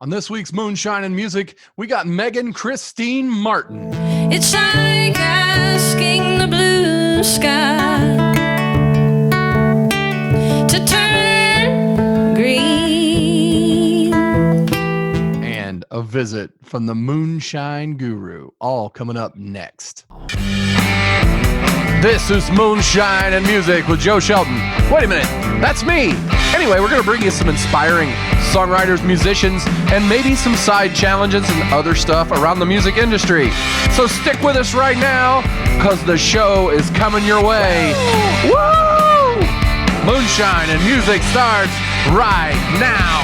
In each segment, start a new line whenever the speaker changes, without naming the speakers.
On this week's Moonshine and Music, we got Meghan Cristeen Martin.
It's like asking the blue sky to turn green.
And a visit from the Moonshine Guru, all coming up next. This is Moonshine and Music with Joe Shelton. Wait a minute, that's me. Anyway, we're going to bring you some inspiring songwriters, musicians, and maybe some side challenges and other stuff around the music industry. So stick with us right now, because the show is coming your way. Woo! Moonshine and Music starts right now.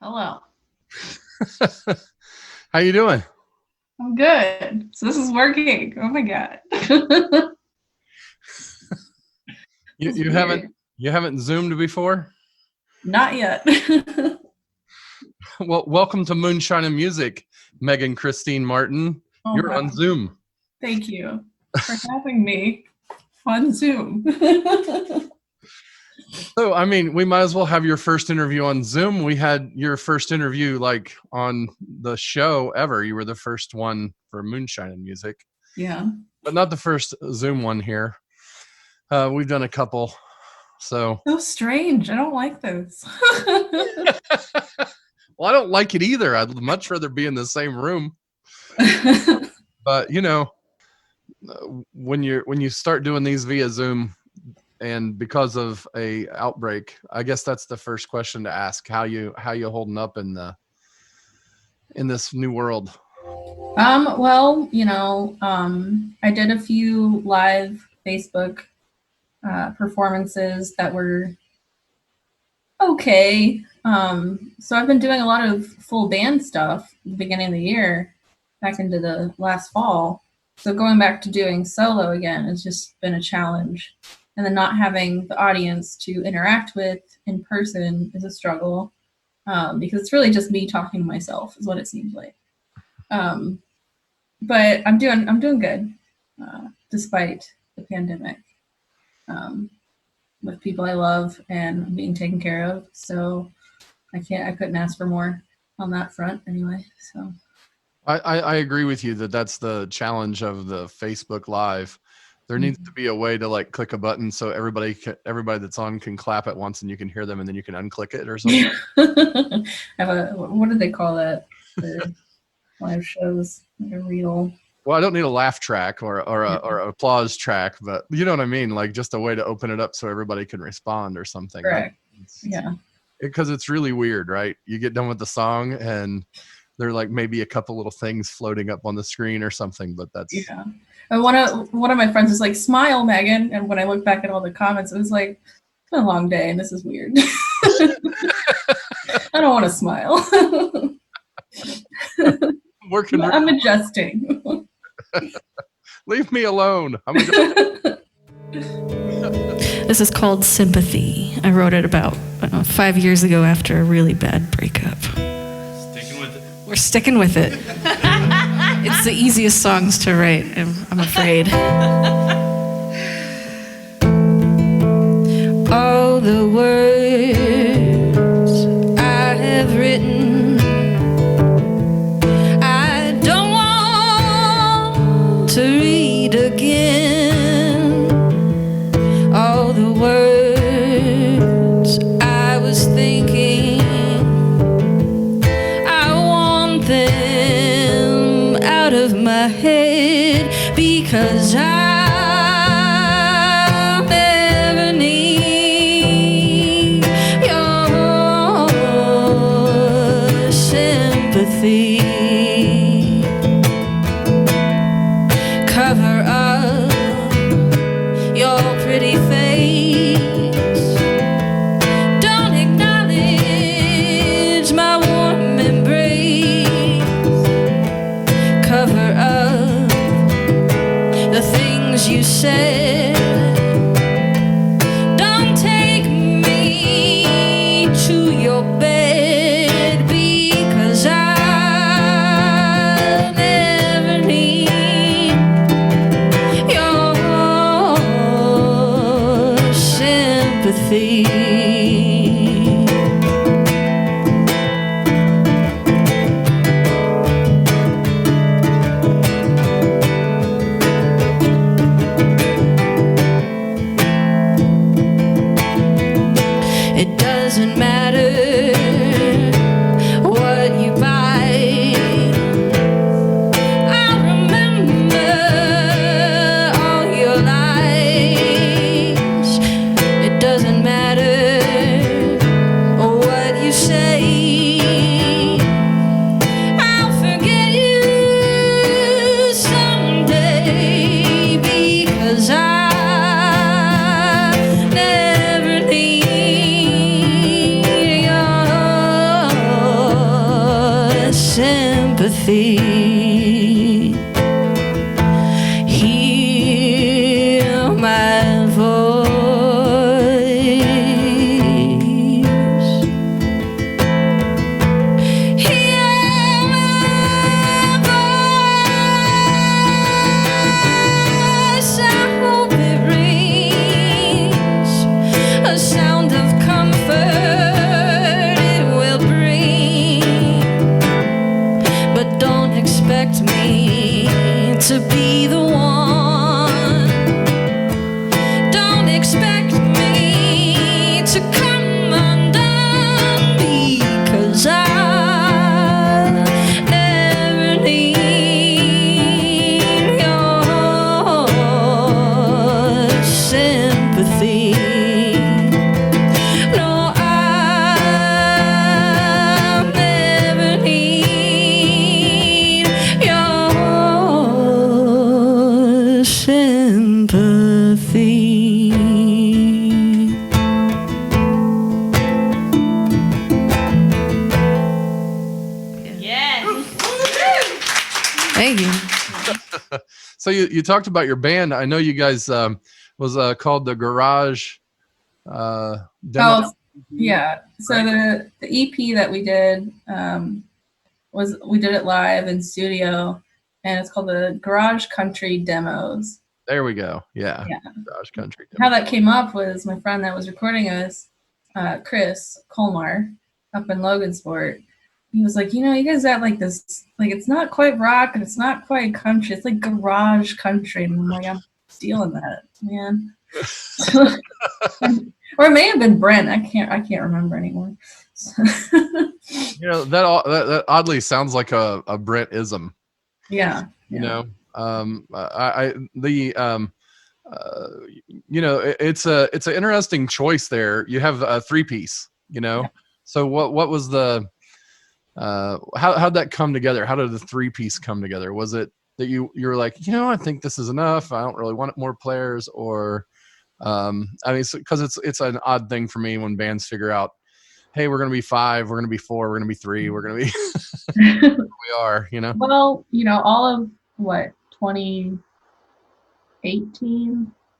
Hello.
How you doing?
I'm good. So this is working. Oh my god.
You haven't Zoomed before?
Not yet.
Well, welcome to Moonshine and Music, Meghan Cristeen Martin.
Oh,
You're
wow.
on Zoom.
Thank you for having me on Zoom.
So, I mean, we might as well have your first interview on Zoom. We had your first interview like on the show ever. You were the first one for Moonshine and Music.
Yeah.
But not the first Zoom one here. We've done a couple. So
strange. I don't like those.
Well, I don't like it either. I'd much rather be in the same room. But, you know, when you start doing these via Zoom, and because of a outbreak, I guess that's the first question to ask: how you holding up in this new world?
Well, I did a few live Facebook performances that were okay. So I've been doing a lot of full band stuff at the beginning of the year, back into the last fall. So going back to doing solo again has just been a challenge. And then not having the audience to interact with in person is a struggle, because it's really just me talking to myself is what it seems like. But I'm doing good, despite the pandemic, with people I love and being taken care of. So I couldn't ask for more on that front anyway. So
I agree with you that's the challenge of the Facebook Live. There needs to be a way to like click a button so everybody that's on can clap at once and you can hear them and then you can unclick it or something.
What do they call that? The live shows, like a reel.
Well, I don't need a laugh track or a applause track, but you know what I mean? Like just a way to open it up so everybody can respond or something.
Correct. Yeah.
Because it's really weird, right? You get done with the song and there are like maybe a couple little things floating up on the screen or something, but that's
yeah. And one of my friends was like, "Smile, Megan." And when I look back at all the comments, it was like, "It's been a long day and this is weird." I don't want to smile. I'm adjusting.
Leave me alone. I'm adjusting.
This is called Sympathy. I wrote it about 5 years ago after a really bad breakup. We're sticking with it. It's the easiest songs to write, I'm afraid. All the words I have written, I don't want to read again. All the words I was thinking, out of my head, because I never need your sympathy. Cover up your pretty face. Don't acknowledge my warm embrace. Cover up the things you said. Don't take me to your bed, because I never sympathy. It doesn't matter what you buy. I remember all your lies. It doesn't matter what you say. I'll forget you someday, because I never need your sympathy. Hear my voice. Hear my voice. I hope it rings a sound of comfort it will bring. But don't expect me to be the one. Don't expect me to come undone, because I never need your sympathy. No, I never need your sympathy. Thank you.
So you talked about your band. I know you guys was called the Garage Demo.
Oh, yeah. So the EP that we did was, we did it live in studio, and it's called the Garage Country Demos.
There we go. Yeah.
Yeah.
Garage Country
How
Demo.
that came up was my friend that was recording us, Chris Colmar, up in Logansport. He was like, you know, you guys got like this, like it's not quite rock and it's not quite country, it's like garage country. And I'm like, I'm stealing that, man. Or it may have been Brent. I can't remember anymore.
You know, that oddly sounds like a Brent-ism.
Yeah.
You know, you know, it's an interesting choice there. You have a 3-piece, you know.
Yeah.
So what was the how'd that come together? How did the 3-piece come together? Was it that you're like, you know, I think this is enough, I don't really want more players, or I mean, because it's an odd thing for me when bands figure out, hey, we're gonna be 5, we're gonna be 4, we're gonna be 3, we're gonna be we are, you know.
Well, you know, all of what, 2018, I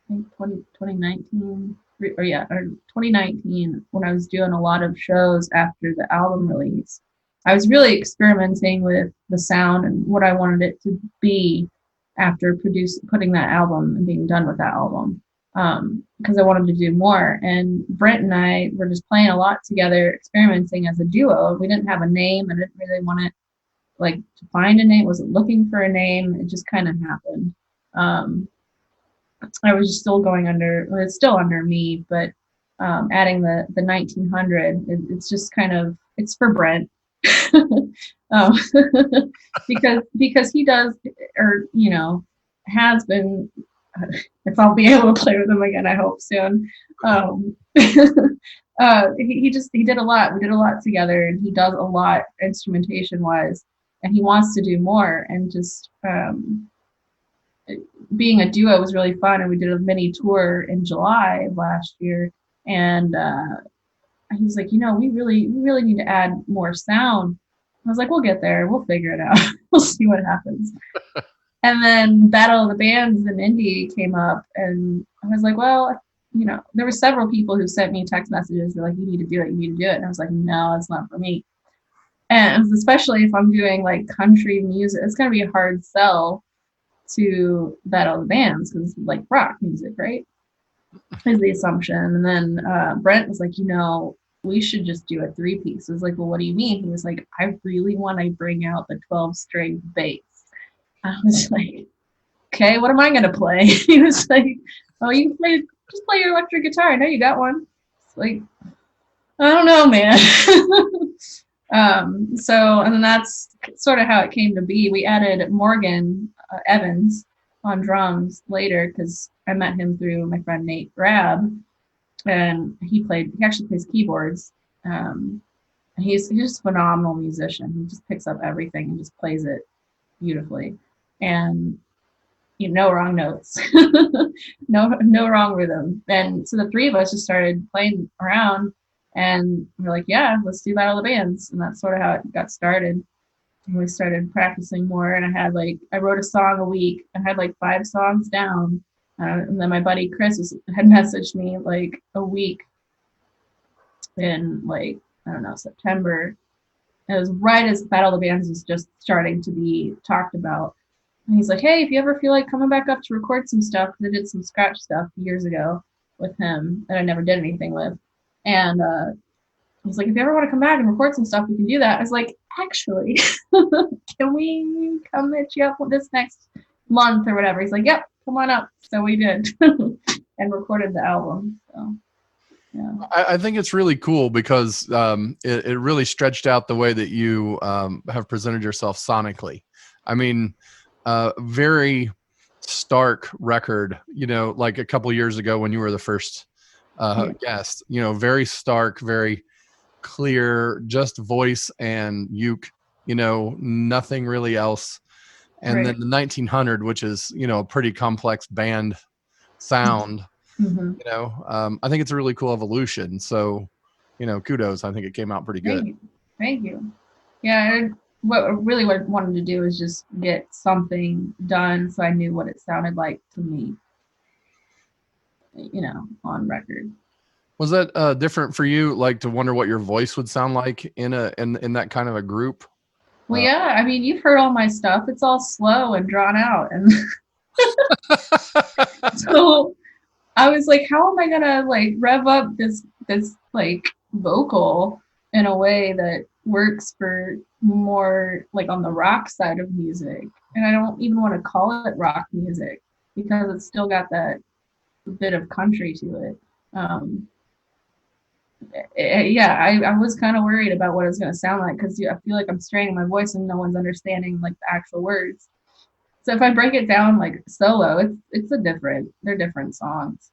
think 2019, or 2019, when I was doing a lot of shows after the album release, I was really experimenting with the sound and what I wanted it to be after putting that album and being done with that album, because I wanted to do more. And Brent and I were just playing a lot together, experimenting as a duo. We didn't have a name. I didn't really want it like to find a name. Wasn't looking for a name. It just kind of happened. I was still going under, well, it's still under me, but adding the 1900, it's just kind of, it's for Brent. because he does, or you know, has been, if I'll be able to play with him again, I hope soon. He did a lot. We did a lot together, and he does a lot instrumentation wise, and he wants to do more. And just being a duo was really fun. And we did a mini tour in July of last year, and he was like, you know, we really need to add more sound. I was like, we'll get there. We'll figure it out. We'll see what happens. And then Battle of the Bands in Indy came up, and I was like, well, you know, there were several people who sent me text messages. They're like, you need to do it. You need to do it. And I was like, no, it's not for me. And especially if I'm doing like country music, it's going to be a hard sell to Battle of the Bands because it's like rock music, right? is the assumption. And then Brent was like, we should just do a 3-piece. I was like, well, what do you mean? He was like, I really want to bring out the 12-string bass. I was like, okay, what am I going to play? He was like, oh, just play your electric guitar. I know you got one. It's like, I don't know, man. And then that's sort of how it came to be. We added Morgan Evans on drums later because I met him through my friend Nate Grab, and he actually plays keyboards. And he's just a phenomenal musician. He just picks up everything and just plays it beautifully. And no wrong notes, no wrong rhythm. And so the three of us just started playing around, and we're like, yeah, let's do Battle of the Bands. And that's sort of how it got started. And we started practicing more, and I wrote a song a week. I had like 5 songs down. And then my buddy Chris had messaged me like a week in like, I don't know, September. It was right as Battle of the Bands was just starting to be talked about. And he's like, hey, if you ever feel like coming back up to record some stuff, because I did some scratch stuff years ago with him that I never did anything with. And he's like, if you ever want to come back and record some stuff, we can do that. I was like, actually, can we come hit you up with this next month or whatever? He's like, yep, come on up. So we did and recorded the album. So, yeah.
I think it's really cool because it really stretched out the way that you have presented yourself sonically. I mean, very stark record, like a couple years ago when you were the first guest, very stark, very clear, just voice and uke, nothing really else. And
Right.
then the 1900, which is, a pretty complex band sound, I think it's a really cool evolution. So, kudos. I think it came out pretty good.
Thank you. Yeah. What I really wanted to do is just get something done so I knew what it sounded like to me, on record.
Was that different for you, like to wonder what your voice would sound like in that kind of a group?
Well, yeah, I mean, you've heard all my stuff. It's all slow and drawn out. And so I was like, how am I going to like rev up this like vocal in a way that works for more like on the rock side of music? And I don't even want to call it rock music because it's still got that bit of country to it. I was kind of worried about what it was going to sound like because I feel like I'm straining my voice and no one's understanding like the actual words. So if I break it down like solo, they're different songs.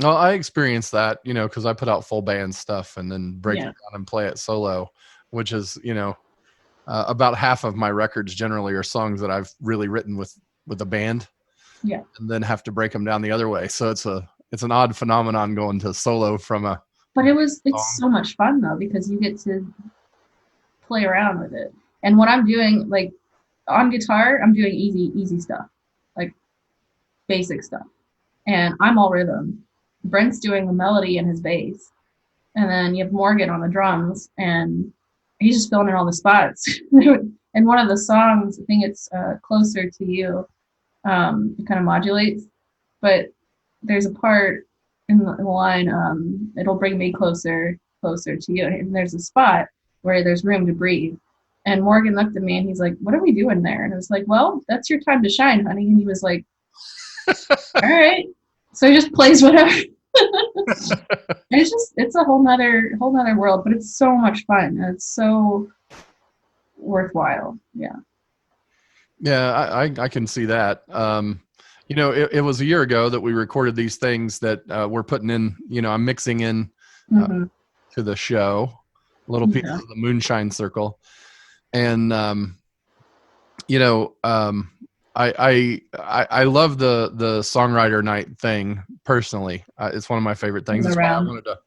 Well, I experienced that, because I put out full band stuff and then break it down and play it solo, which is, about half of my records generally are songs that I've really written with a band.
Yeah.
And then have to break them down the other way. So it's an odd phenomenon going to solo from a.
But it's so much fun though, because you get to play around with it. And what I'm doing, like on guitar, I'm doing easy stuff, like basic stuff. And I'm all rhythm. Brent's doing the melody and his bass. And then you have Morgan on the drums, and he's just filling in all the spots. And one of the songs, I think it's Closer to You, it kind of modulates, but there's a part in the line, it'll bring me closer to you. And there's a spot where there's room to breathe. And Morgan looked at me and he's like, what are we doing there? And I was like, well, that's your time to shine, honey. And he was like, all right. So he just plays whatever. It's a whole nother world, but it's so much fun. And it's so worthwhile. Yeah.
Yeah, I can see that. It was a year ago that we recorded these things that we're putting in, I'm mixing in to the show, little pieces of the Moonshine Circle. And, I love the songwriter night thing personally. It's one of my favorite things. That's why I wanted to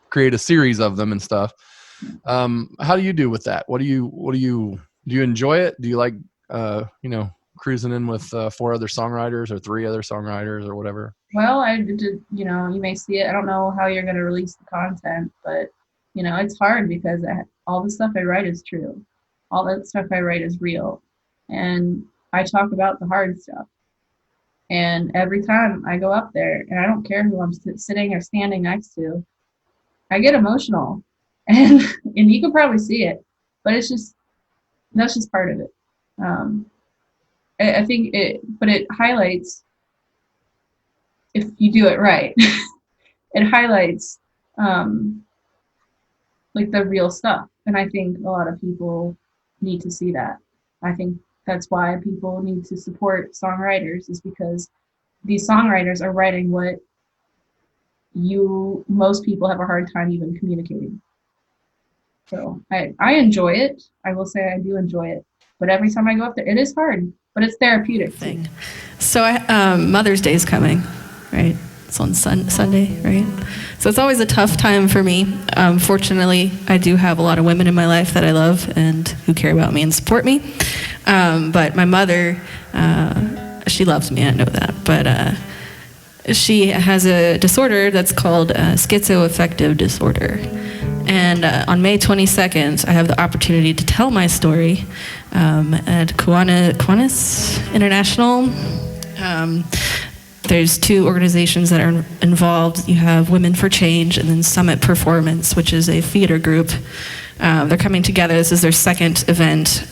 create a series of them and stuff. How do you do with that? Do you enjoy it? Do you like, cruising in with 4 other songwriters or 3 other songwriters or whatever?
Well, I did, you may see it. I don't know how you're going to release the content, but, it's hard because all the stuff I write is true. All that stuff I write is real. And I talk about the hard stuff. And every time I go up there, and I don't care who I'm sitting or standing next to, I get emotional. And and you can probably see it, but that's just part of it. Um, I think it highlights, if you do it right, it highlights like the real stuff. And I think a lot of people need to see that. I think that's why people need to support songwriters, is because these songwriters are writing what most people have a hard time even communicating. So I enjoy it. I will say I do enjoy it. But every time I go up there, it is hard, but it's therapeutic
thing. So Mother's Day is coming, right? It's on Sunday, right? So it's always a tough time for me. Fortunately, I do have a lot of women in my life that I love and who care about me and support me. But my mother, she loves me, I know that. But she has a disorder that's called schizoaffective disorder. And on May 22nd, I have the opportunity to tell my story at Kiwanis International. There's two organizations that are involved. You have Women for Change and then Summit Performance, which is a theater group. They're coming together. This is their second event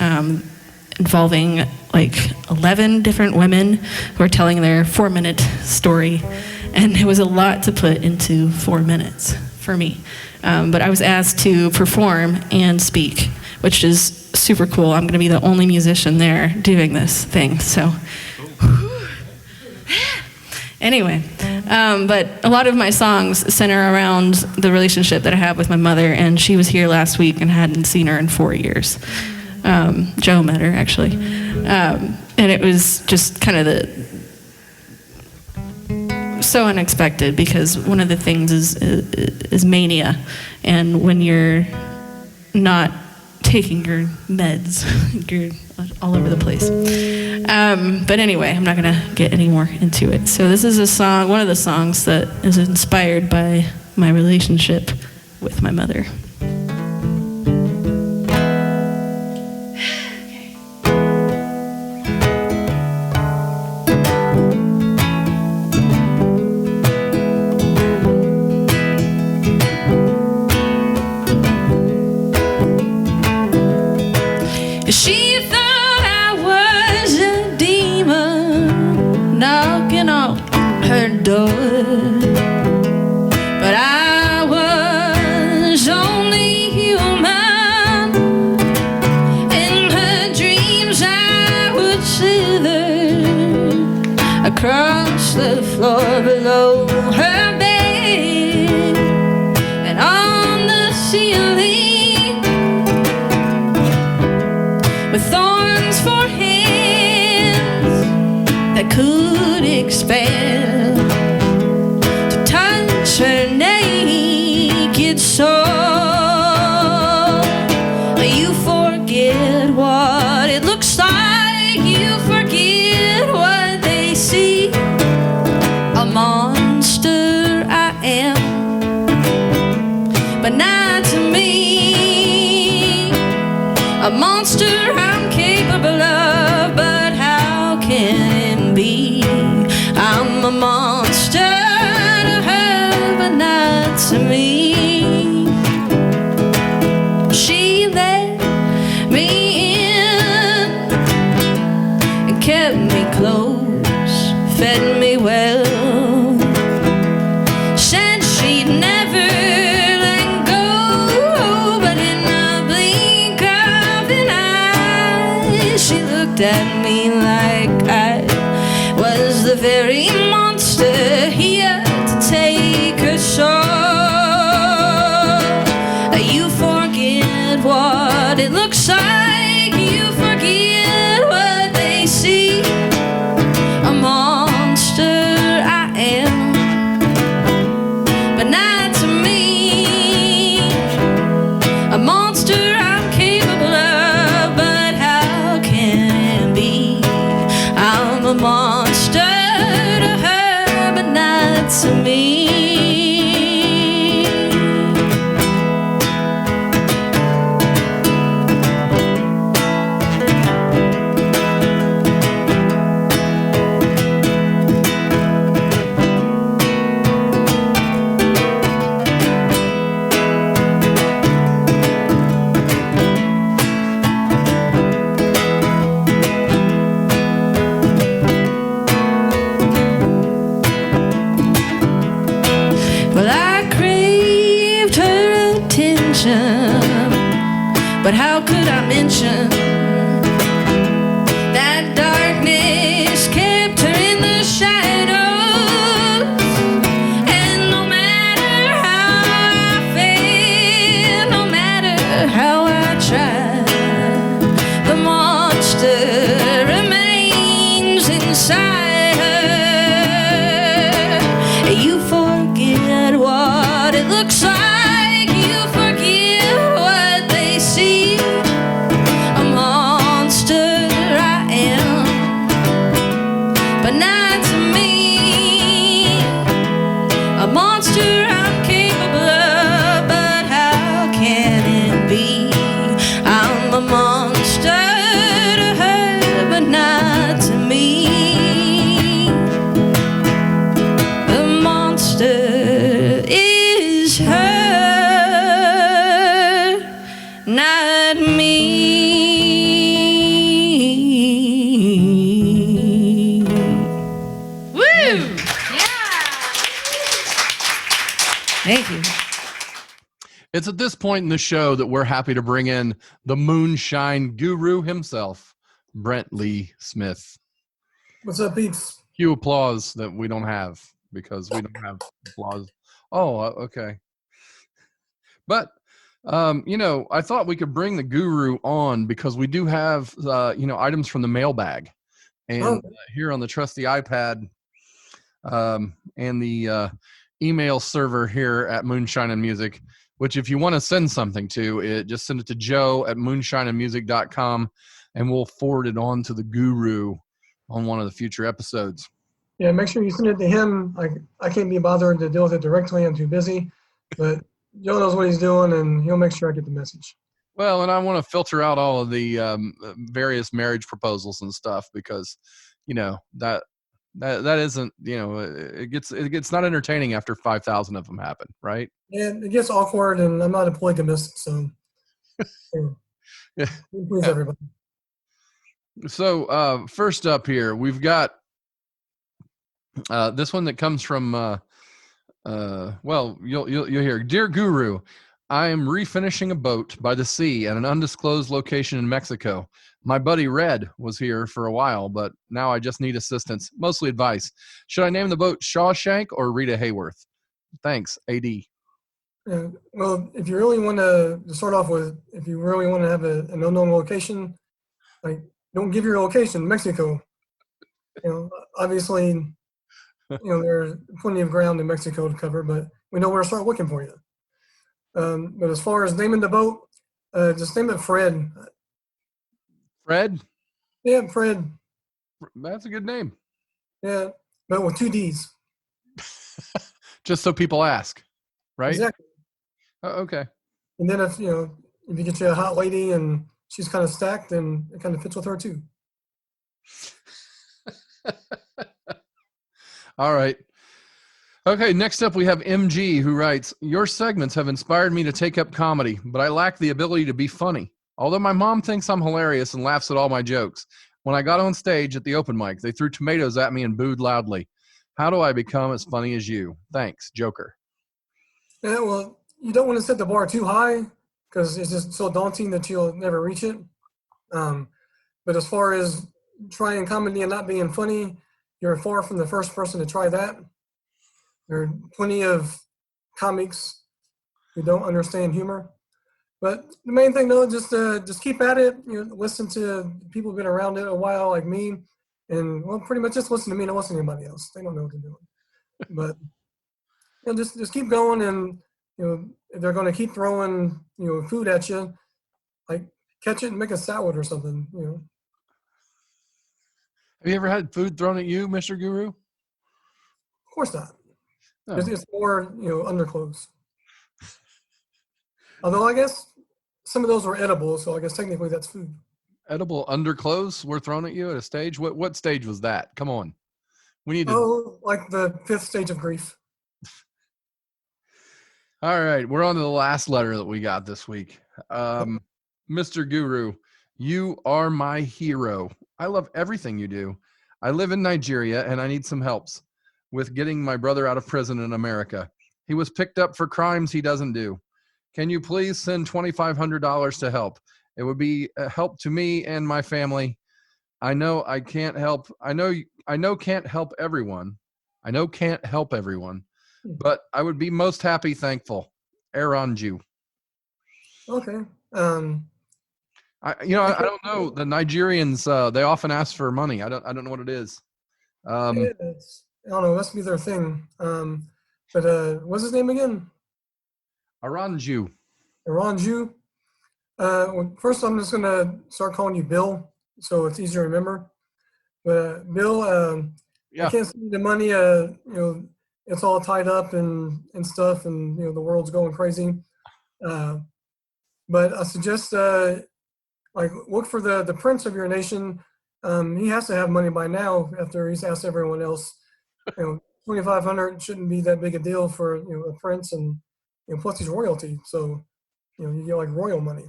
involving like 11 different women who are telling their 4-minute story. And it was a lot to put into 4 minutes for me. But I was asked to perform and speak, which is super cool. I'm going to be the only musician there doing this thing. So, anyway, but a lot of my songs center around the relationship that I have with my mother, and she was here last week and hadn't seen her in 4 years. Joe met her, actually. And it was just kind of so unexpected, because one of the things is mania, and when you're not taking your meds, you're all over the place. But anyway, I'm not gonna get any more into it. So this is a song, one of the songs that is inspired by my relationship with my mother. She thought I was a demon knocking on her door, but I was only human. In her dreams I would slither across the floor below her bed and on the ceiling, with thorns for hands that could expand to touch her naked soul. You forget what it looks like, you forget what they see. A monster I am, but not to me. A monster I'm capable of, but how can it be? I'm a monster to her, but not to me. She let me in and kept me close, fed me well, said she'd never let go, but in the blink of an eye, she looked at me like I was the very monster here to take her soul. You forget what it looks like, you forget what they see. A monster I am, but not to me. A monster I'm capable of, but how can it be? I'm a monster to her, dimension. That darkness kept her in the shadows, and no matter how I fail, no matter how I try, the monster remains inside her. You forget what it looks like, you forget what they see. A monster I am, but not to me. A monster I'm capable of, but how can it be? I'm a monster to her, but not to me. The monster is her, not me. Woo! Thank you.
It's at this point in the show that we're happy to bring in the Moonshine guru himself, Brent Lee Smith.
What's up, peeps?
Cue applause that we don't have because we don't have applause. Oh, okay. But, I thought we could bring the guru on because we do have, items from the mailbag. And here on the trusty iPad and the email server here at Moonshine and Music, which if you want to send something to, just send it to joe@moonshineandmusic.com and we'll forward it on to the guru on one of the future episodes.
Yeah, make sure you send it to him. I can't be bothered to deal with it directly. I'm too busy. But Joe knows what he's doing, and he'll make sure I get the message.
Well, and I want to filter out all of the various marriage proposals and stuff because, that isn't, it gets not entertaining after 5,000 of them happen, right?
And it gets awkward, and I'm not a polygamist, so
Yeah.
please everybody.
So first up here, we've got this one that comes from, you'll hear, Dear Guru, I am refinishing a boat by the sea at an undisclosed location in Mexico. My buddy Red was here for a while, but now I just need assistance, mostly advice. Should I name the boat Shawshank or Rita Hayworth? Thanks, AD.
Well, if you really want to start off with, if you really want to have an unknown location, don't give your location, Mexico. Obviously, there's plenty of ground in Mexico to cover, but we know where to start looking for you. But as far as naming the boat, just name it Fred.
Fred?
Yeah, Fred.
That's a good name.
Yeah, but with 2 Ds.
Just so people ask, right?
Exactly.
Oh, okay.
And then if you get you a hot lady and she's kind of stacked, then it kind of fits with her too.
All right. Okay, next up we have MG who writes, your segments have inspired me to take up comedy, but I lack the ability to be funny. Although my mom thinks I'm hilarious and laughs at all my jokes. When I got on stage at the open mic, they threw tomatoes at me and booed loudly. How do I become as funny as you? Thanks, Joker.
Yeah, well, you don't want to set the bar too high because it's just so daunting that you'll never reach it. But as far as trying comedy and not being funny, you're far from the first person to try that. There are plenty of comics who don't understand humor. But the main thing, though, just keep at it. Listen to people who've been around it a while, like me, and pretty much just listen to me. Don't listen to anybody else. They don't know what they're doing. But just keep going, and if they're going to keep throwing food at you, catch it and make a salad or something.
Have you ever had food thrown at you, Mr. Guru?
Of course not.
Oh.
It's more underclothes. Although I guess some of those were edible, so I guess technically that's food.
Edible underclothes were thrown at you at a stage? What stage was that? Come on. We need to...
Oh, like the 5th stage of grief.
All right, we're on to the last letter that we got this week. Mr. Guru, you are my hero. I love everything you do. I live in Nigeria and I need some helps with getting my brother out of prison in America. He was picked up for crimes he doesn't do. Can you please send $2,500 to help? It would be a help to me and my family. I know I can't help. I know can't help everyone. I know can't help everyone, but I would be most happy, thankful. Aaron Jew.
Okay.
I don't know. The Nigerians, they often ask for money. I don't know what it is.
Yeah, I don't know. Must be their thing. But what's his name again?
Aaron Jew.
Iran Jew. Well, first, I'm just gonna start calling you Bill, so it's easier to remember. But Bill, I can't send you the money. It's all tied up and stuff, and the world's going crazy. But I suggest look for the prince of your nation. He has to have money by now after he's asked everyone else. 2,500 shouldn't be that big a deal for a prince, and plus he's royalty, so you get like royal money.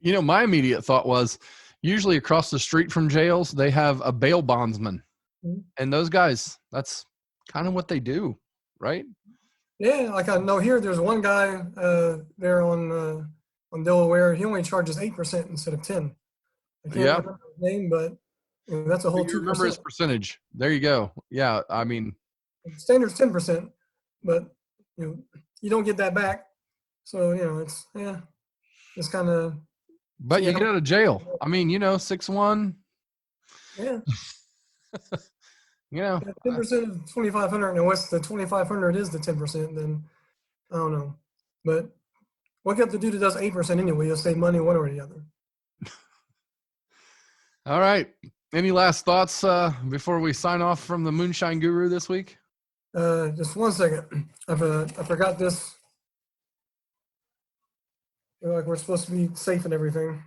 My immediate thought was usually across the street from jails they have a bail bondsman, and those guys, that's kind of what they do, right?
Yeah, like I know here there's one guy there on Delaware. He only charges 8% instead of 10. I can't remember his name, but that's a whole 2%.
Remember his percentage. There you go. Yeah, I mean,
standard's 10%, but you don't get that back. So it's kind of.
But you get out of jail. I mean, 6'1".
Yeah.
10%
of 2,500. And what's the 2,500 is the 10%? Then I don't know. But what you have to do that does 8% anyway? You'll save money one or the other.
All right. Any last thoughts before we sign off from the Moonshine Guru this week?
Just 1 second. I forgot this. Like we're supposed to be safe and everything.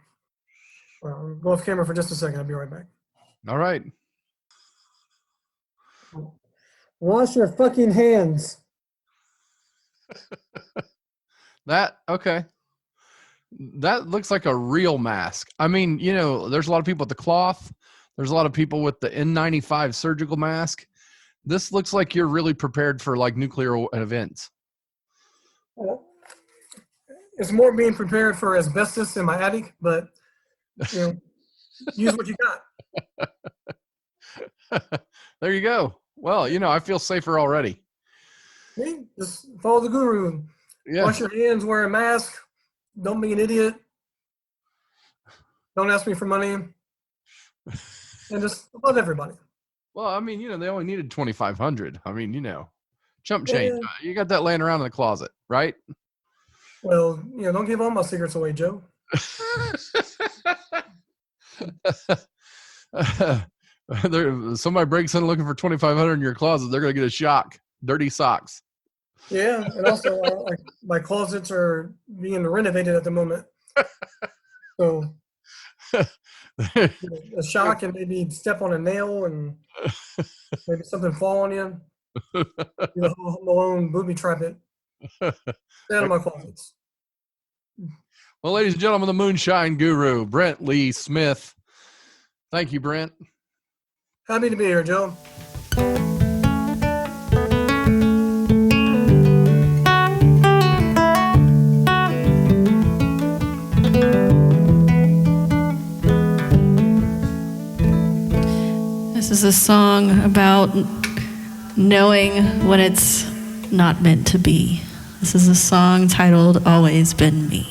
I'll go off camera for just a second. I'll be right back.
All right.
Wash your fucking hands.
Okay. That looks like a real mask. I mean, there's a lot of people with the cloth. There's a lot of people with the N95 surgical mask. This looks like you're really prepared for like nuclear events.
It's more being prepared for asbestos in my attic, but use what you got.
There you go. Well, I feel safer already.
Hey, just follow the guru.
Yeah.
Wash your hands, wear a mask. Don't be an idiot. Don't ask me for money. And just love everybody.
Well, I mean, they only needed 2,500. I mean, chump change. You got that laying around in the closet, right?
Well, don't give all my secrets away, Joe.
Somebody breaks in looking for 2,500 in your closet, they're going to get a shock. Dirty socks.
Yeah, and also my closets are being renovated at the moment. So a shock and maybe step on a nail and maybe something fall on you. Home Alone booby trap it. Stay out of my closets.
Well, ladies and gentlemen, the Moonshine Guru, Brent Lee Smith. Thank you, Brent.
Happy to be here, Joe.
This is a song about knowing when it's not meant to be. This is a song titled Always Been Me.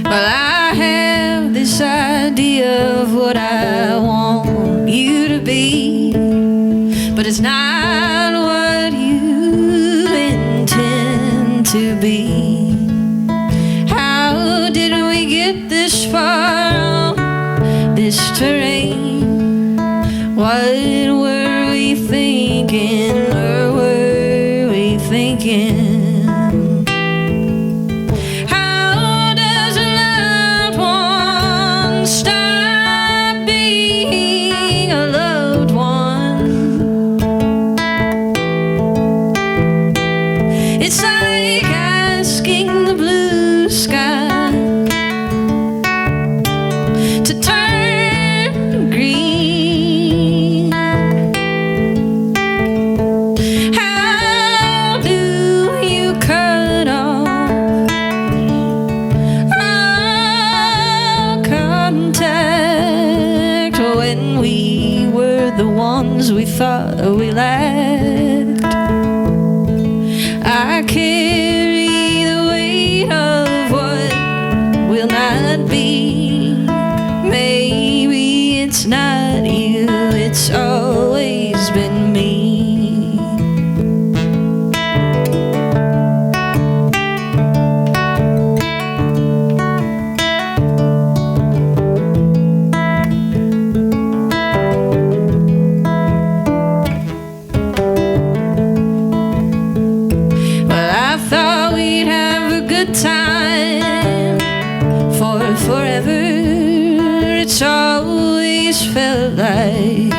Well, I have this idea of what I want you to be, but it's not what you intend to be. How did we get this far on this terrain? What were we thinking, or were we thinking? How does a loved one stop being a loved one? It's like asking the blue sky to turn green. How do we thought we lacked. I carry the weight of what will not be. Maybe it's not you, it's always been me. Time for forever, it's always felt like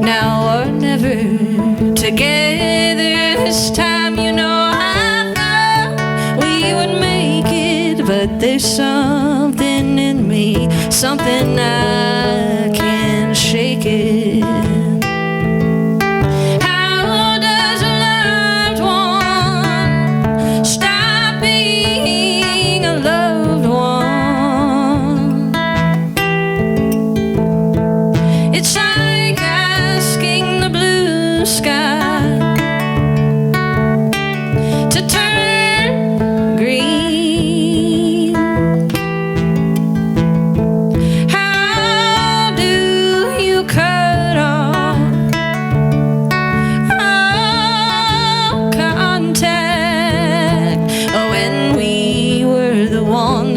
now or never. Together this time, you know, I thought we would make it, but there's something in me, something I can't shake it.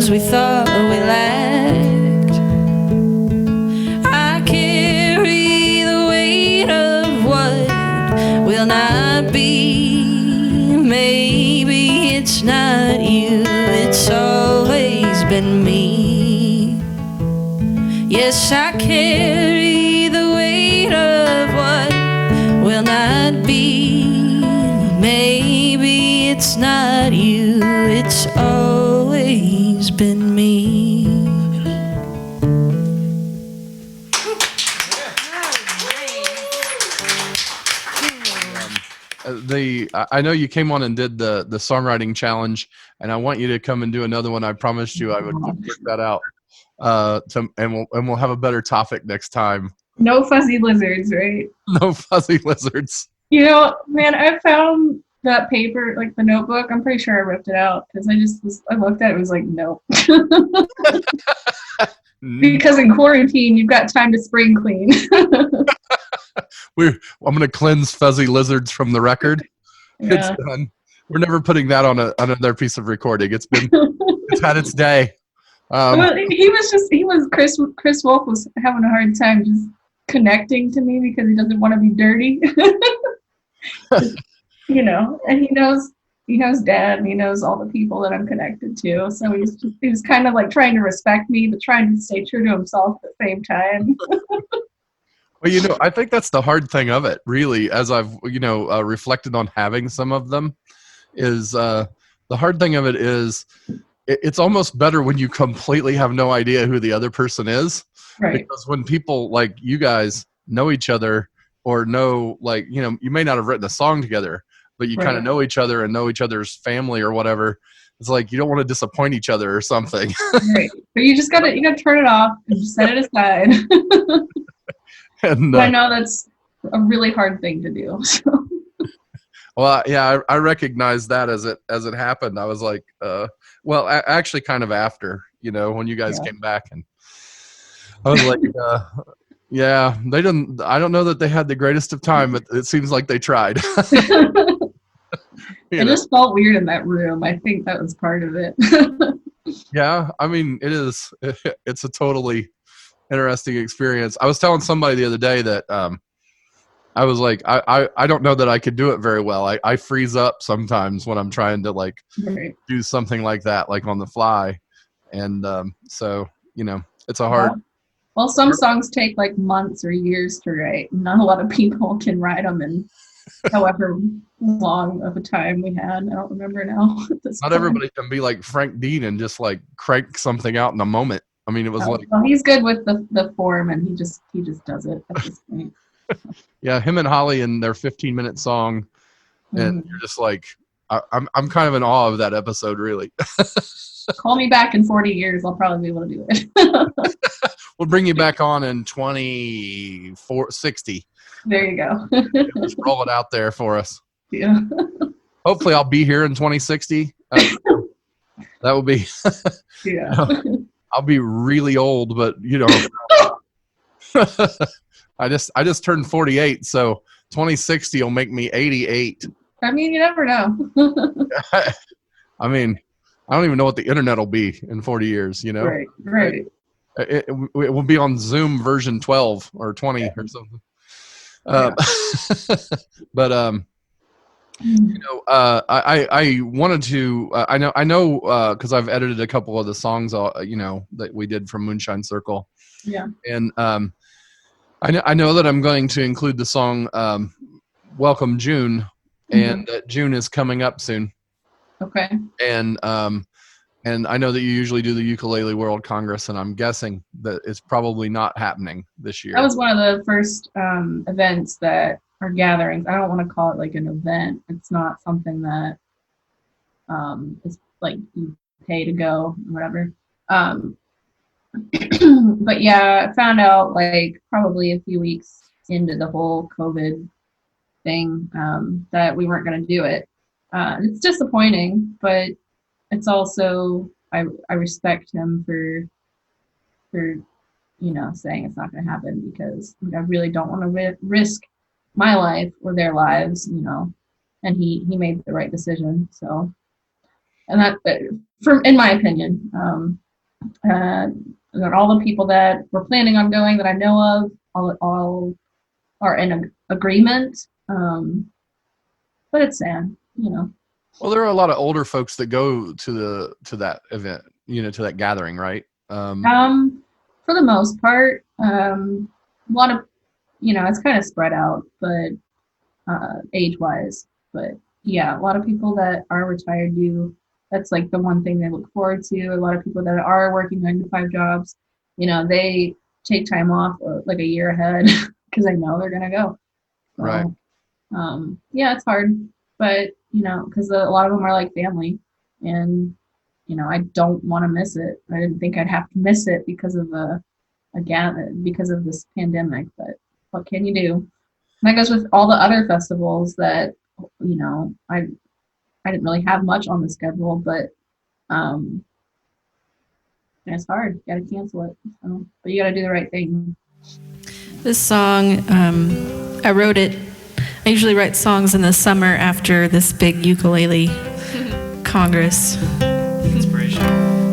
We thought we lacked. I carry the weight of what will not be. Maybe it's not you, it's always been me. Yes, I carry the weight of what will not be. Maybe it's not you, it's always been me.
I know you came on and did the songwriting challenge, and I want you to come and do another one. I promised you I would work that out. And we'll have a better topic next time.
No fuzzy lizards, right?
No fuzzy lizards.
You know, man, I found that paper, like the notebook. I'm pretty sure I ripped it out because I looked at it, it was like, nope. Because in quarantine, you've got time to spring clean.
I'm going to cleanse fuzzy lizards from the record.
Yeah.
It's done. We're never putting that on another piece of recording. It's had its day. Chris
Wolf was having a hard time just connecting to me because he doesn't want to be dirty. You know, and he knows Dad, and he knows all the people that I'm connected to. So he was kind of like trying to respect me, but trying to stay true to himself at the same time.
Well, you know, I think that's the hard thing of it, really, as I've, reflected on having some of them, is the hard thing of it is it's almost better when you completely have no idea who the other person is.
Right.
Because when people like you guys know each other or know, like, you may not have written a song together, but you kind of know each other and know each other's family or whatever. It's like you don't want to disappoint each other or something.
Right. But you gotta turn it off and just set it aside.
And
I know that's a really hard thing to do. So.
Well, yeah, I recognize that as it happened. I was like, actually kind of after, when you guys came back, and I was like, yeah, they didn't, I don't know that they had the greatest of time, but it seems like they tried.
It just felt weird in that room. I think that was part of it.
Yeah, I mean, it's a totally interesting experience. I was telling somebody the other day that I was like, I don't know that I could do it very well. I freeze up sometimes when I'm trying to do something like that, like on the fly. And so, it's a hard.
Well, some songs take like months or years to write. Not a lot of people can write them in however long of a time we had. I don't remember now.
Not everybody can be like Frank Dean and just like crank something out in a moment. I mean, it was
well, he's good with the form, and he just does it at this point.
Yeah, him and Holly and their 15-minute song, and you're just like, I'm kind of in awe of that episode, really.
Call me back in 40 years. I'll probably be able to do it.
We'll bring you back on in 2460.
There you go.
Just roll it out there for us.
Yeah.
Hopefully I'll be here in 2060. That will be,
Yeah.
I'll be really old, but I just turned 48. So 2060 will make me 88.
I mean, you never know.
I mean, I don't even know what the internet will be in 40 years,
Right.
It will be on Zoom version 12 or 20 or something. But I wanted to. I know because I've edited a couple of the songs, that we did from Moonshine Circle.
Yeah.
And I know that I'm going to include the song "Welcome June," and that June is coming up soon.
Okay.
And I know that you usually do the Ukulele World Congress, and I'm guessing that it's probably not happening this year.
That was one of the first events that are gatherings. I don't want to call it like an event. It's not something that is like you pay to go or whatever. But yeah, I found out like probably a few weeks into the whole COVID thing that we weren't going to do it. It's disappointing, but it's also I respect him for saying it's not going to happen, because I really don't want to risk my life or their lives, and he made the right decision. So, and that in my opinion, and all the people that were planning on going that I know of, all are in agreement. But it's sad,
Well, there are a lot of older folks that go to that event, to that gathering, right?
For the most part, a lot of, it's kind of spread out, but age-wise. But yeah, a lot of people that are retired that's like the one thing they look forward to. A lot of people that are working 9-to-5 jobs, they take time off like a year ahead because they know they're gonna go. So,
right.
Yeah, it's hard, but because a lot of them are like family, and I don't want to miss it. I didn't think I'd have to miss it because of because of this pandemic, but what can you do? And that goes with all the other festivals that I didn't really have much on the schedule, but it's hard. You got to cancel it, but you got to do the right thing.
This song, I wrote it. I usually write songs in the summer after this big ukulele congress.
Inspiration.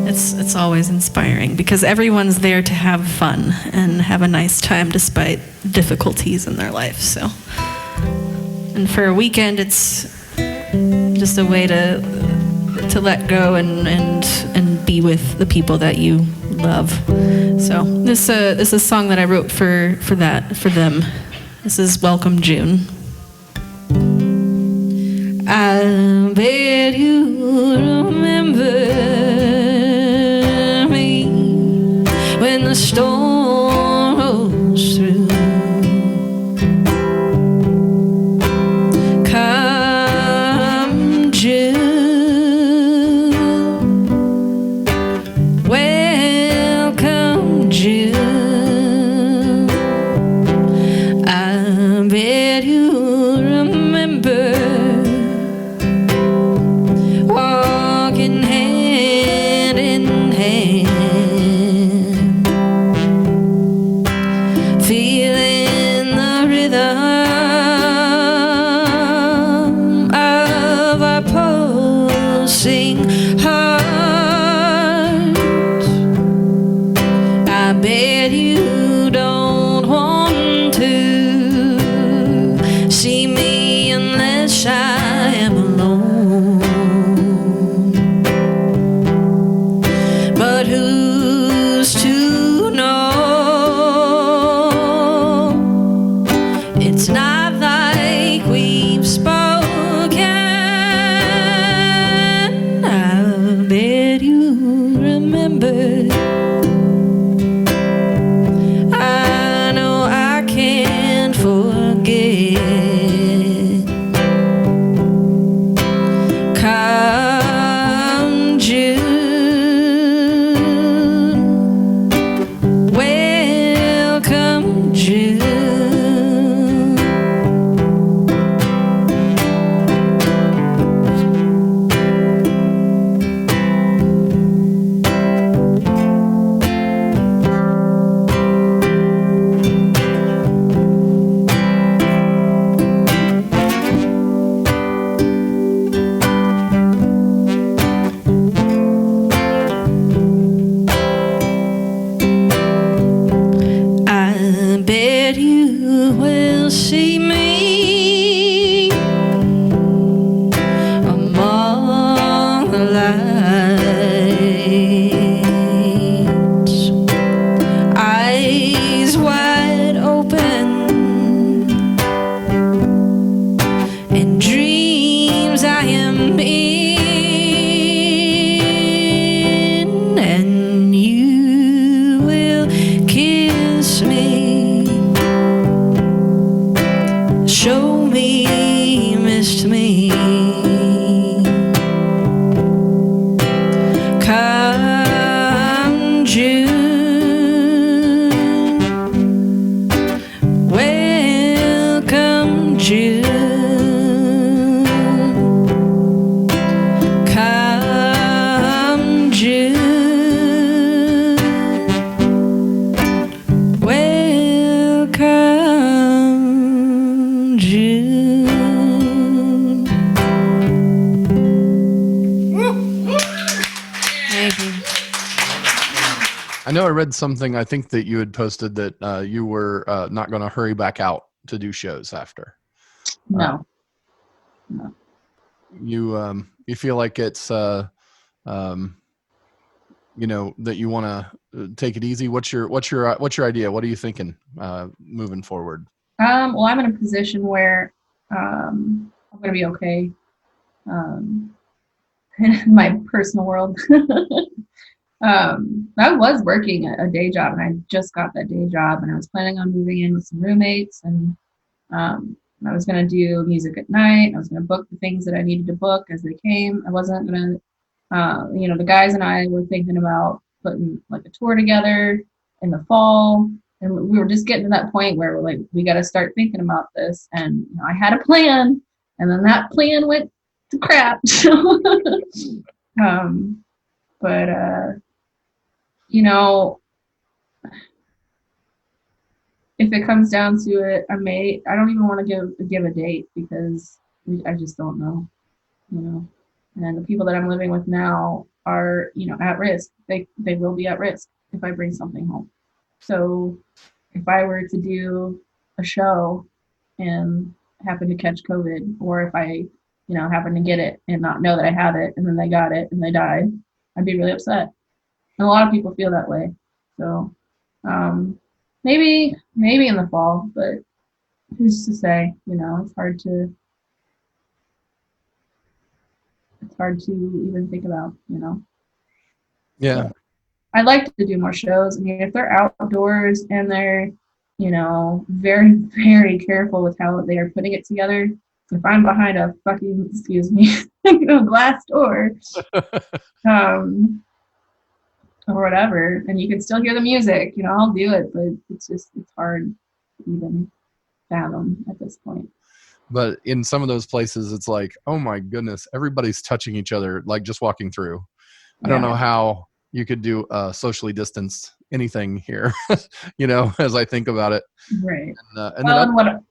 It's always inspiring because everyone's there to have fun and have a nice time despite difficulties in their life. So, and for a weekend, it's just a way to let go and be with the people that you love. So this is a song that I wrote for them. This is Welcome June. I bet you remember me when the storm rolls through. Come June, welcome June. I bet you remember walking hand in hand, feeling the rhythm of our pulsing hearts. I bet you don't want to see me unless I am alone. But who's to know? It's not like we've spoken. I bet you remember. I know I can't forget. eyes wide open, and dreams I am in, and you will kiss me, show me, missed me. Come June, welcome June. Come June, welcome June. Thank you.
I know I read something, I think that you had posted that you were not going to hurry back out to do shows after.
No.
You feel like it's that you want to take it easy. What's your idea? What are you thinking moving forward?
Well, I'm in a position where I'm going to be okay in my personal world. I was working a day job, and I just got that day job, and I was planning on moving in with some roommates, and I was going to do music at night. I was going to book the things that I needed to book as they came. I wasn't going to, the guys and I were thinking about putting like a tour together in the fall, and we were just getting to that point where we're like, we got to start thinking about this. And I had a plan, and then that plan went to crap. But if it comes down to it, I don't even want to give a date, because I just don't know, and the people that I'm living with now are, at risk. They will be at risk if I bring something home. So if I were to do a show and happen to catch COVID, or if I, happen to get it and not know that I have it, and then they got it and they died, I'd be really upset. And a lot of people feel that way. So maybe in the fall, but who's to say? It's hard to even think about.
Yeah.
So I'd like to do more shows. I mean, if they're outdoors and they're, very, very careful with how they are putting it together. If I'm behind a fucking, glass door, or whatever, and you can still hear the music, I'll do it, but it's hard to even fathom at this point.
But in some of those places, it's like, oh my goodness, everybody's touching each other, like just walking through. I don't know how you could do socially distanced anything here, as I think about it.
Right.
And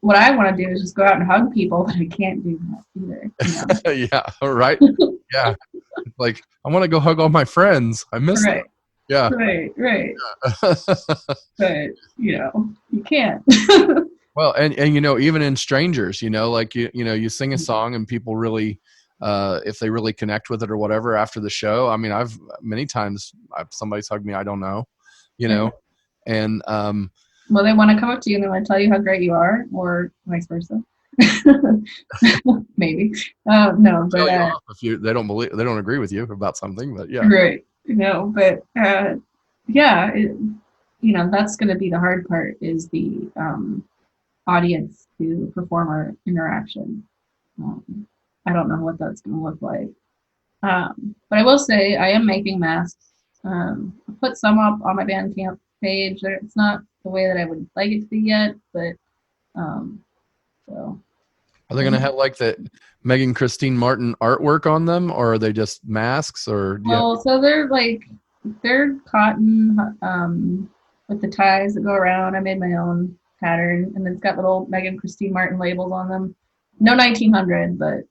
what I want to do is just go out and hug people, but I can't do that either.
Yeah. Right. Yeah. Like, I want to go hug all my friends. I miss them. Yeah.
Right. But you can't.
Well, and even in strangers, like you sing a song and people really, if they really connect with it or whatever after the show. I mean, many times somebody's hugged me, I don't know, and
well, they want to come up to you and they want to tell you how great you are, or vice versa. Maybe. No, but
if they don't agree with you about something, but yeah.
Right. But that's going to be the hard part, is the audience to performer interaction. I don't know what that's going to look like. But I will say I am making masks. I put some up on my Bandcamp page. It's not the way that I would like it to be yet, but so.
Are they going to have like the Meghan Cristeen Martin artwork on them, or are they just masks? Or
so they're cotton with the ties that go around. I made my own pattern, and it's got little Meghan Cristeen Martin labels on them. No 1900, but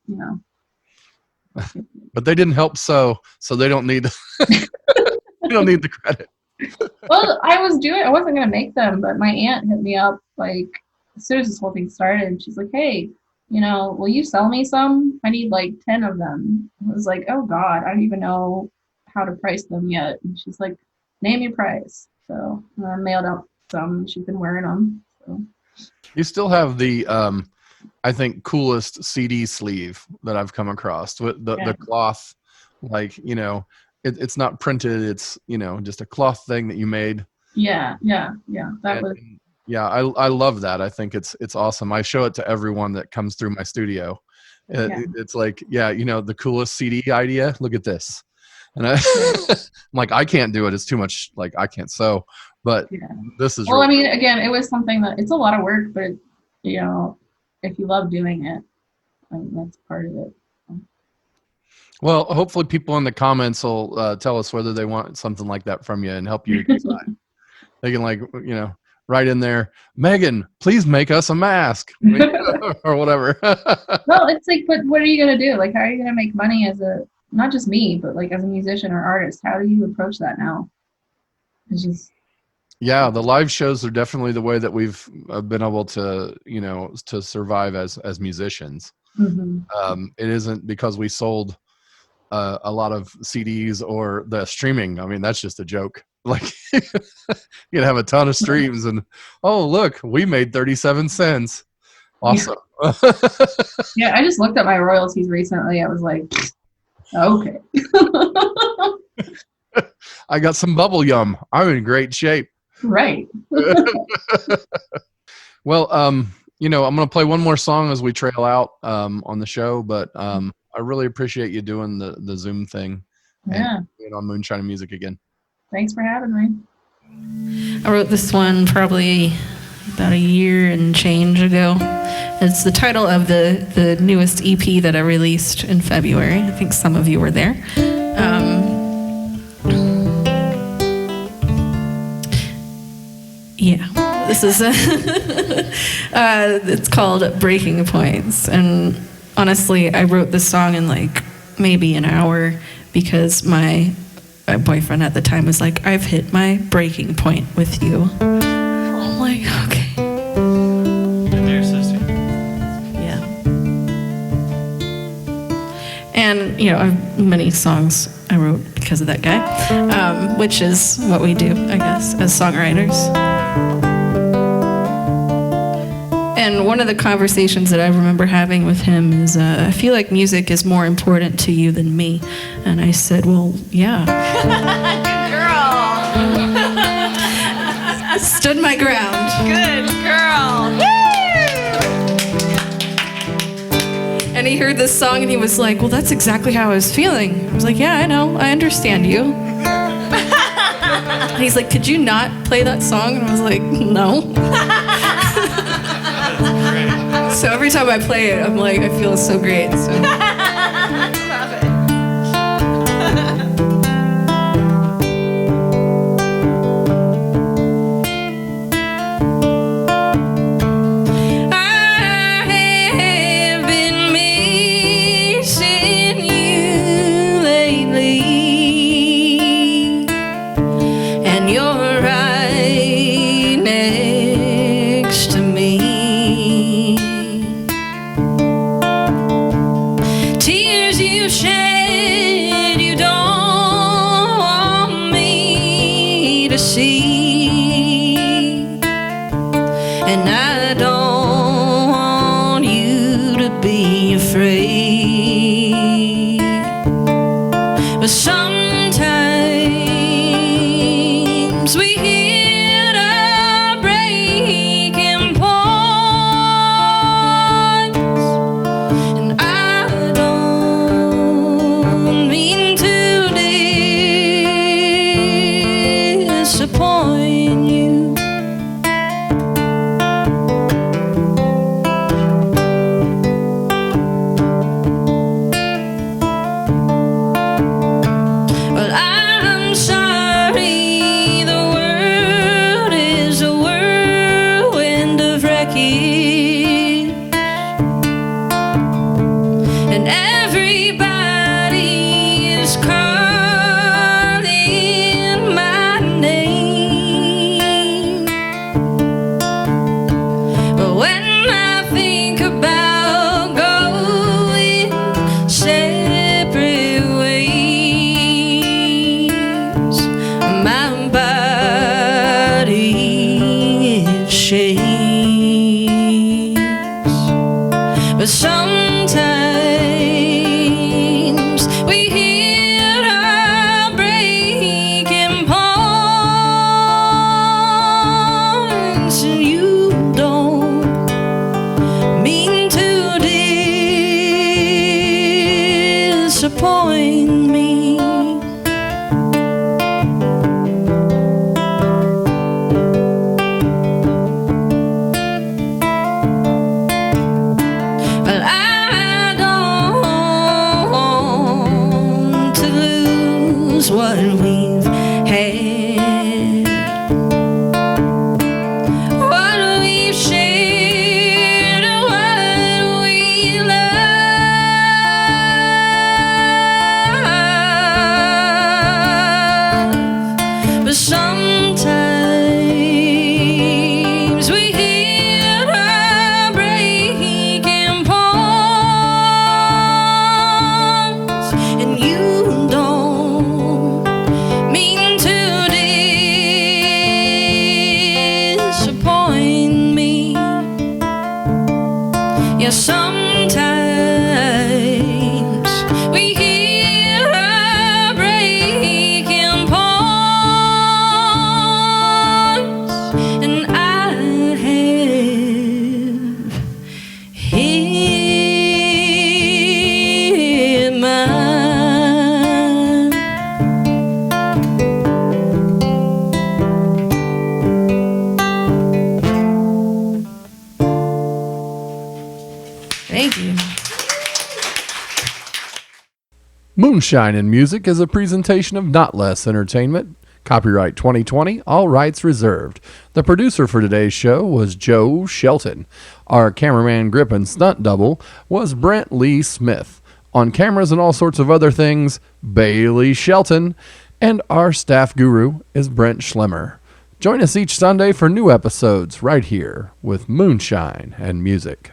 But they didn't help so they don't need they don't need the credit.
Well, I wasn't gonna make them, but my aunt hit me up like as soon as this whole thing started, and she's like, "Hey, will you sell me some? I need like 10 of them." I was like, "Oh God, I don't even know how to price them yet. And she's like, name your price. So I mailed out some. She's been wearing them. So.
You still have the, I think, coolest CD sleeve that I've come across with the cloth, like, you know, it's not printed. It's, you know, just a cloth thing that you made.
Yeah.
I love that. I think it's awesome. I show it to everyone that comes through my studio. It's like, you know, the coolest CD idea. Look at this. And I'm like, I can't do it. It's too much. Like, I can't sew. But this is.
Well, really, I mean, again, it was something that it's a lot of work, but you know, if you love doing it, I mean, that's part of it.
Well, hopefully people in the comments will tell us whether they want something like that from you and help you decide. They can, like, you know, write in there, Megan, please make us a mask or whatever.
Well, it's like, but what are you going to do? Like, how are you going to make money as not just me, but like as a musician or artist? How do you approach that now? It's just.
Yeah, the live shows are definitely the way that we've been able to, you know, to survive as musicians.
Mm-hmm.
It isn't because we sold a lot of CDs or the streaming. I mean, that's just a joke. Like, you can have a ton of streams and, oh, look, we made 37 cents. Awesome.
Yeah, I just looked at my royalties recently. I was like, okay.
I got some bubble yum. I'm in great shape.
Right.
Well, you know, I'm going to play one more song as we trail out on the show, but I really appreciate you doing the Zoom thing. And being on Moonshine Music again. Thanks
for having me.
I wrote this one probably about a year and change ago. It's the title of the newest EP that I released in February. I think some of you were there. This is it's called Breaking Points, and honestly, I wrote this song in like maybe an hour because my boyfriend at the time was like, I've hit my breaking point with you. I'm like, okay.
Been there, sister.
Yeah. And, you know, I have many songs I wrote because of that guy, which is what we do, I guess, as songwriters. And one of the conversations that I remember having with him is, I feel like music is more important to you than me. And I said, well, yeah.
Good girl.
Stood my ground.
Good girl. Woo!
And he heard this song and he was like, well, that's exactly how I was feeling. I was like, yeah, I know. I understand you. And he's like, could you not play that song? And I was like, no. So every time I play it, I'm like, I feel so great. So.
Love it.
I have been missing you lately, and you're right next to me. Tears you shed, you don't want me to see, and I don't want you to be afraid. But sometimes we hit a breaking point, and I don't mean to disappoint you. But I'm sorry, the world is a whirlwind of wreckage, and everybody is calling my name. had. What we've shared and what we love. But sometimes we hit a breaking point, and you don't mean to disappoint me. Yeah, sometimes we hit a breaking point, and I have hit mine. Thank you.
Moonshine in Music is a presentation of Notlehs Entertainment. Copyright 2020, all rights reserved. The producer for today's show was Joe Shelton. Our cameraman, grip, and stunt double was Brent Lee Smith. On cameras and all sorts of other things, Bailey Shelton. And our staff guru is Brent Schlemmer. Join us each Sunday for new episodes right here with Moonshine and Music.